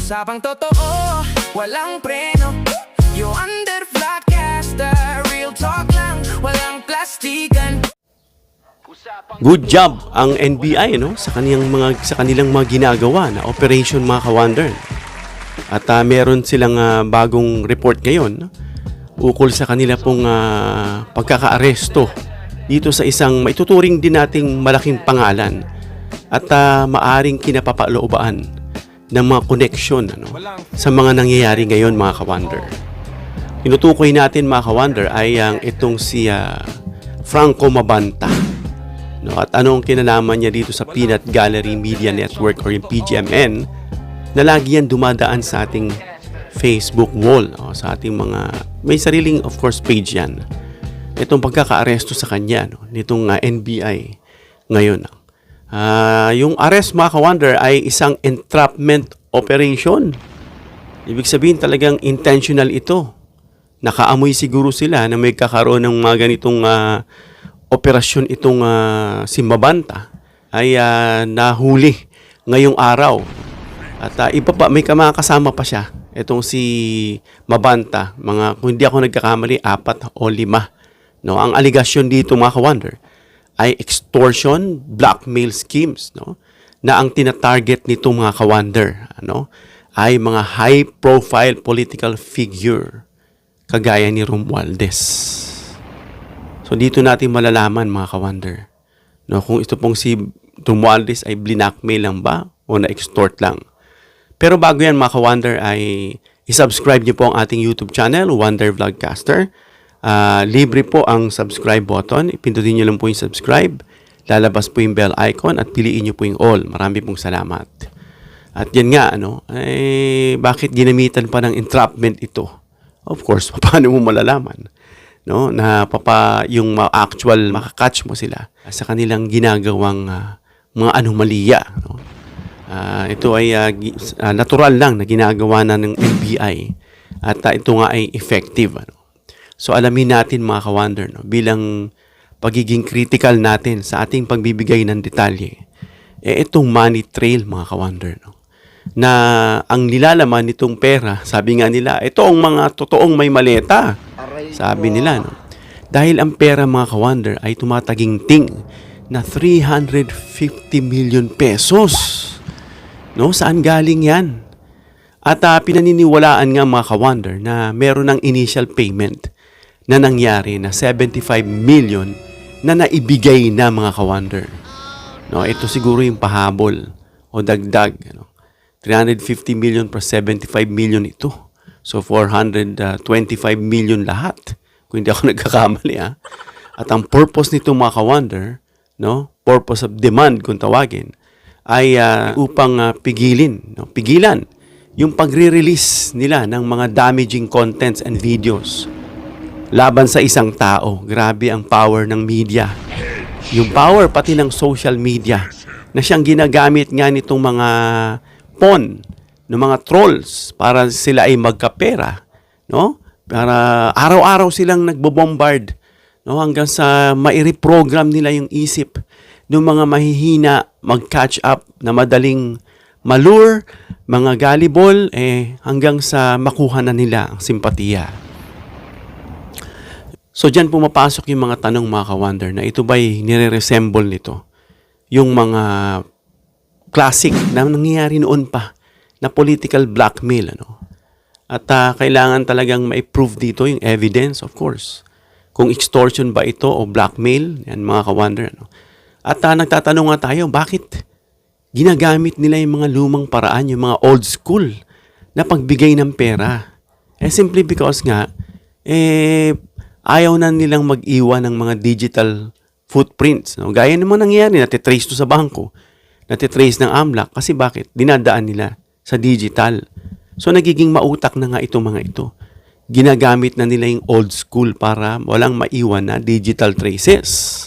Usapang totoo, walang preno. You under vlogcaster, real talk lang, walang plastikan. Good job ang NBI sa kanilang mga ginagawa na operation mga ka-wonder. At meron silang bagong report ngayon ukol sa kanila pong pagkakaaresto dito sa isang maituturing din nating malaking pangalan at maaring kinapapaloobaan ng mga koneksyon sa mga nangyayari ngayon mga ka-wonder. Tinutukoy natin mga ka-wonder ay itong si Franco Mabanta. At anong kinalaman niya dito sa Peanut Gallery Media Network or yung PGMN na lagi yan dumadaan sa ating Facebook wall, sa ating mga, may sariling of course page yan. Itong pagkakaaresto sa kanya nitong NBI ngayon. Yung arrest mga ka-wonder ay isang entrapment operation. Ibig sabihin talagang intentional ito. Nakaamoy siguro sila na may kakaroon ng mga ganitong operasyon itong si Mabanta ay nahuli ngayong araw. At iba pa, may kasama pa siya. Itong si Mabanta, kung hindi ako nagkakamali, 4 o 5. Ang aligasyon dito mga ka-wonder ay extortion, blackmail schemes, na ang tinatarget nito mga ka-wonder ay mga high-profile political figure kagaya ni Romualdez. So dito natin malalaman mga ka-wonder kung ito pong si Romualdez ay blackmail lang ba o na-extort lang. Pero bago yan mga ka-wonder ay isubscribe niyo po ang ating YouTube channel, Wonder Vlogcaster. Libre po ang subscribe button. Ipindutin niyo lang po yung subscribe. Lalabas po yung bell icon at piliin niyo po yung all. Marami pong salamat. At yan nga, bakit ginamitan pa ng entrapment ito? Of course, paano mo malalaman? Na yung actual makakatch mo sila sa kanilang ginagawang mga anomalya. Ito ay natural lang na ginagawa na ng NBI at ito nga ay effective. So alamin natin mga ka-wonder bilang pagiging critical natin sa ating pagbibigay ng detalye. Itong money trail mga ka-wonder na ang nilalaman nitong pera, sabi nga nila, ito ang mga totoong may maleta. Sabi nila, dahil ang pera mga ka-wonder ay tumataginting na 350 million pesos. Saan galing yan? At pinaniniwalaan nga mga ka-wonder na meron ng initial payment na nangyari na 75 million na naibigay na mga ka-wonder. Ito siguro yung pahabol o dagdag. 350 million plus 75 million ito. So 425 million lahat. Kung hindi ako nagkakamali. At ang purpose nito mga ka-wonder, purpose of demand kung tawagin, ay upang pigilan yung pagre-release nila ng mga damaging contents and videos laban sa isang tao. Grabe ang power ng media. Yung power pati ng social media na siyang ginagamit nga nitong mga pawn, ng mga trolls para sila ay magkapera. Para araw-araw silang nagbo-bombard hanggang sa mai-reprogram nila yung isip ng mga mahihina mag-catch up na madaling malure, mga gullible, hanggang sa makuha na nila ang simpatiya. So dyan pumapasok yung mga tanong mga ka-wonder na ito ba'y nire-resemble nito? Yung mga classic na nangyayari noon pa na political blackmail. At kailangan talagang ma-prove dito yung evidence, of course. Kung extortion ba ito o blackmail, yan mga ka-wonder. At nagtatanong nga tayo, bakit ginagamit nila yung mga lumang paraan, yung mga old school na pagbigay ng pera? Simply because nga, ayaw na nilang mag-iwan ng mga digital footprints. Gaya naman nangyayari, natitrace to sa bangko, natitrace ng AMLAC. Kasi bakit? Dinadaan nila sa digital. So nagiging mautak na nga itong mga ito. Ginagamit na nila yung old school para walang maiwan na digital traces.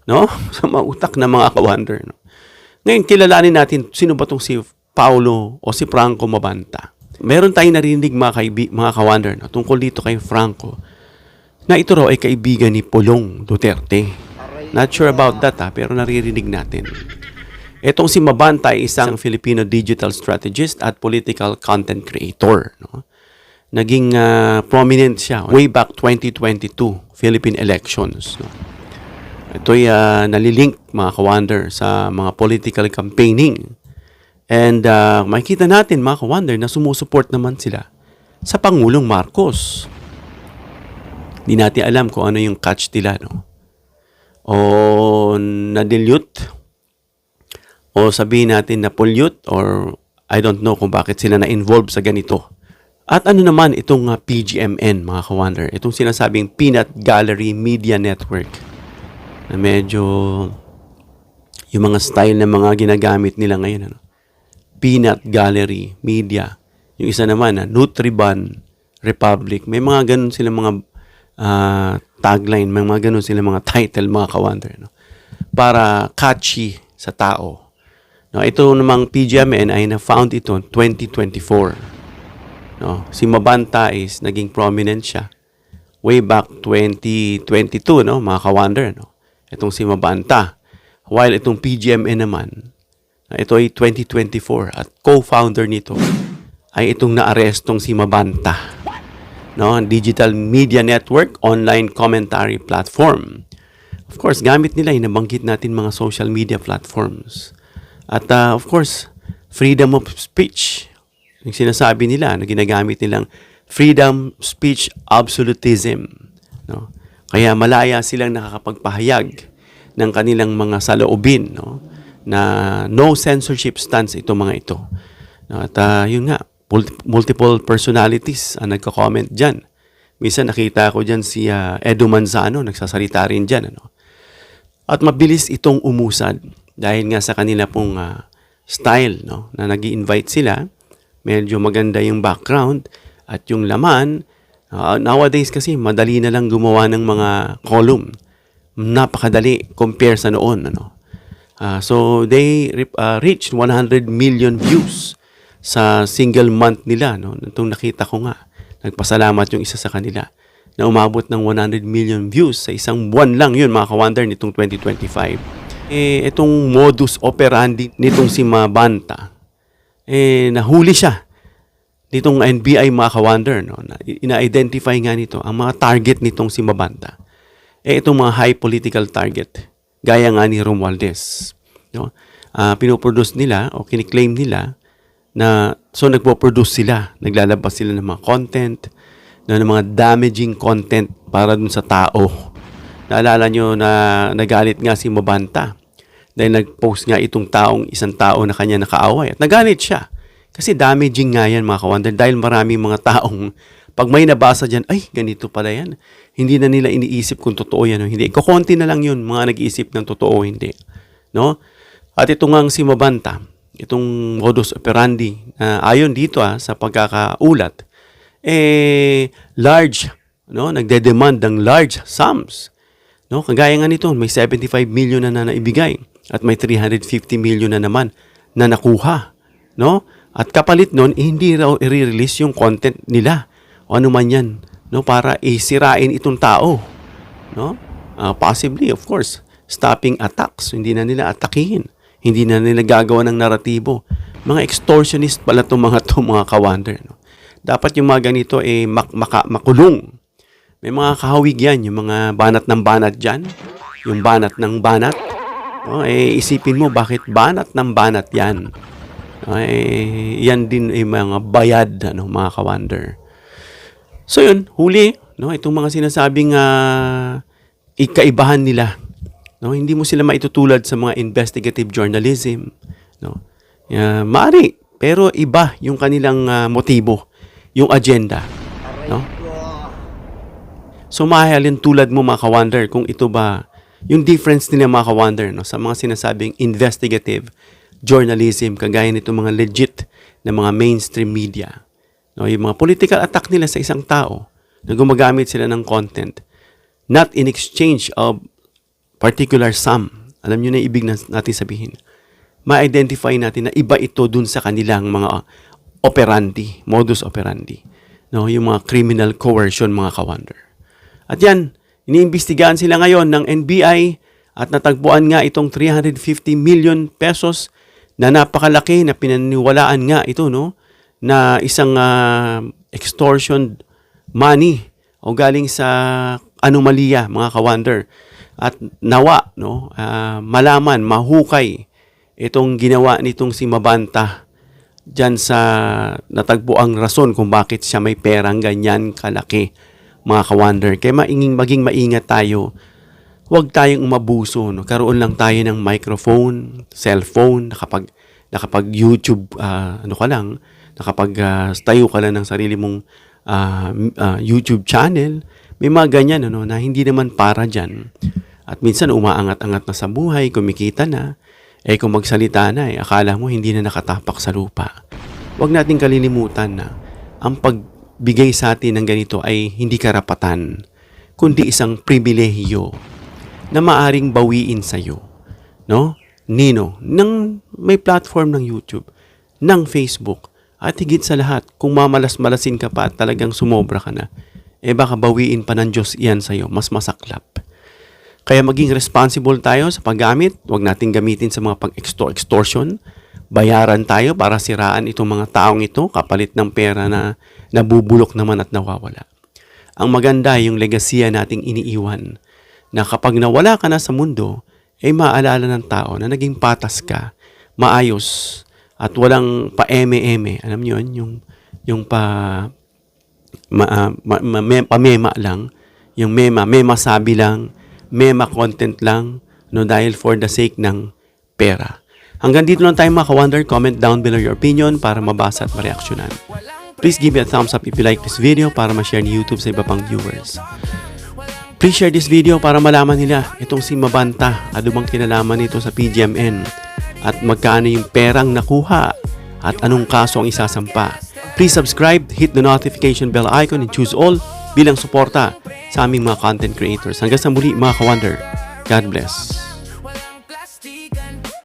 So mautak na mga ka-wonder. Ngayon, kilalanin natin sino ba itong si Paulo o si Franco Mabanta. Meron tayong narinig mga ka-wonder tungkol dito kay Franco na ito raw ay kaibigan ni Pulong Duterte. Not sure about that pero naririnig natin. Itong si Mabanta ay isang Filipino digital strategist at political content creator. No? Naging prominent siya way back 2022 Philippine elections. No? Ito'y nalilink mga ka-wonder sa mga political campaigning. And makikita natin mga ka-wonder na sumusuport naman sila sa Pangulong Marcos. Hindi natin alam kung ano yung catch nila. No? O na-dilute, o sabihin natin na pollute, or I don't know kung bakit sila na-involve sa ganito. At ano naman itong PGMN, mga ka-wonder, itong sinasabing Peanut Gallery Media Network, na medyo yung mga style na mga ginagamit nila ngayon. Ano? Peanut Gallery Media. Yung isa naman, Nutriban Republic. May mga ganun sila mga tagline, may mga ganun sila mga title, mga ka-wonder. No? Para catchy sa tao. No, ito namang PGMN ay na-found ito 2024. No, si Mabanta is naging prominent siya way back 2022, no, mga ka-wonder, no. Itong si Mabanta. While itong PGMN naman, ito ay 2024 at co-founder nito ay itong naarestong si Mabanta. No, digital media network, online commentary platform. Of course, gamit nila, nabanggit natin mga social media platforms. At of course, freedom of speech. Yung sinasabi nila na ginagamit nilang freedom speech absolutism. No? Kaya malaya silang nakakapagpahayag ng kanilang mga saloobin, no? Na no censorship stance itong mga ito. No? At yun nga, multiple personalities ang nagko-comment dyan. Minsan nakita ko dyan si Edu Manzano, nagsasalita rin dyan. Ano? At mabilis itong umusad. Dahil nga sa kanila pong style, no, na nag-i-invite sila, medyo maganda yung background at yung laman. Nowadays kasi, madali na lang gumawa ng mga column. Napakadali compare sa noon. Ano. So, they reached 100 million views sa single month nila. No. Itong nakita ko nga, nagpasalamat yung isa sa kanila na umabot ng 100 million views sa isang buwan lang yun, mga ka-wonder, nitong 2025. Itong modus operandi nitong si Mabanta, nahuli siya nitong NBI, mga ka-wonder, no? Ina-identify nga nito ang mga target nitong si Mabanta. Itong mga high political target, gaya nga ni Romualdez. No? Pinoproduce nila o kiniklaim nila na, so nagpo-produce sila, naglalabas sila ng mga content, ng mga damaging content para dun sa tao. Naalala nyo na nagalit nga si Mabanta dahil nag-post nga isang tao na kanya nakaaway. At nagalit siya. Kasi damaging nga yan, mga ka-wonder, dahil maraming mga taong pag may nabasa dyan, ay, ganito pala yan. Hindi na nila iniisip kung totoo yan o hindi. Kukunti na lang yun, mga nag-iisip ng totoo o hindi. No? At ito nga si Mabanta, itong modus operandi, ayon dito sa pagkakaulat, large, no? Nagde-demand ng large sums. No? Kagaya nga nito, may 75 million na naibigay at may 350 million na naman na nakuha. No? At kapalit nun, hindi raw i-release yung content nila o ano man yan, no? Para isirain itong tao. No? Possibly, of course, stopping attacks. Hindi na nila atakihin. Hindi na nila gagawa ng naratibo. Mga extortionist pala itong mga ka-wonder. No? Dapat yung mga ganito makulong. May mga kahawig yan, yung mga banat ng banat dyan, yung banat ng banat. Isipin mo, bakit banat ng banat yan? Yan din mga bayad, mga ka-wonder. So yun, huli, no, itong mga sinasabing ikaibahan nila. No, hindi mo sila maitutulad sa mga investigative journalism. No? Maari, pero iba yung kanilang motibo, yung agenda. No? So mahalin tulad mo, mga ka-wonder, kung ito ba yung difference nila, mga ka-wonder, no, sa mga sinasabing investigative journalism, kagaya nito mga legit na mga mainstream media. No, yung mga political attack nila sa isang tao na gumagamit sila ng content not in exchange of particular sum. Alam nyo na ibig natin sabihin. Ma-identify natin na iba ito dun sa kanilang mga operandi, modus operandi. No, yung mga criminal coercion, mga ka-wonder. At yan, iniimbestigahan sila ngayon ng NBI at natagpuan nga itong 350 million pesos na napakalaki na pinaniwalaan nga ito, no, na isang extortion money o galing sa anomalya, mga ka-wonder. At nawa, no, malaman, mahukay itong ginawa nitong si Mabanta dyan sa natagpo ang rason kung bakit siya may perang ganyan kalaki, mga ka-wonder. Kaya maging maingat tayo. Huwag tayong umabuso, no? Karoon lang tayo ng microphone, cellphone, nakapag YouTube, tayo ka lang ng sarili mong YouTube channel. May mga ganyan, na hindi naman para dyan. At minsan umaangat-angat na sa buhay, kumikita na, kung magsalita na, akala mo hindi na nakatapak sa lupa. Huwag nating kalilimutan na ang pagbigay sa atin ng ganito ay hindi karapatan, kundi isang pribilehiyo na maaring bawiin sa'yo. No? Nino, nang may platform ng YouTube, ng Facebook, at higit sa lahat, kung mamalas-malasin ka pa at talagang sumobra ka na, baka bawiin pa ng Diyos iyan sa'yo, mas masaklap. Kaya maging responsible tayo sa paggamit. Huwag natin gamitin sa mga pag-extortion. Bayaran tayo para siraan itong mga taong ito kapalit ng pera na nabubulok naman at nawawala. Ang maganda yung legasiya nating iniiwan na kapag nawala ka na sa mundo, maalala ng tao na naging patas ka, maayos, at walang pa-eme-eme. Alam niyo yun? Yung pamema lang. Yung mema sabi lang, mema content lang, no, dahil for the sake ng pera. Hanggang dito lang tayo, mga ka-wonder. Comment down below your opinion para mabasa at mareaksyonan. Please give me a thumbs up if you like this video para ma-share ni YouTube sa iba pang viewers. Please share this video para malaman nila itong si Mabanta, ano bang kinalaman nito sa PGMN at magkano yung perang nakuha at anong kaso ang isasampa. Please subscribe, hit the notification bell icon and choose all bilang suporta sa aming mga content creators. Hanggang sa muli, mga ka-wonder. God bless.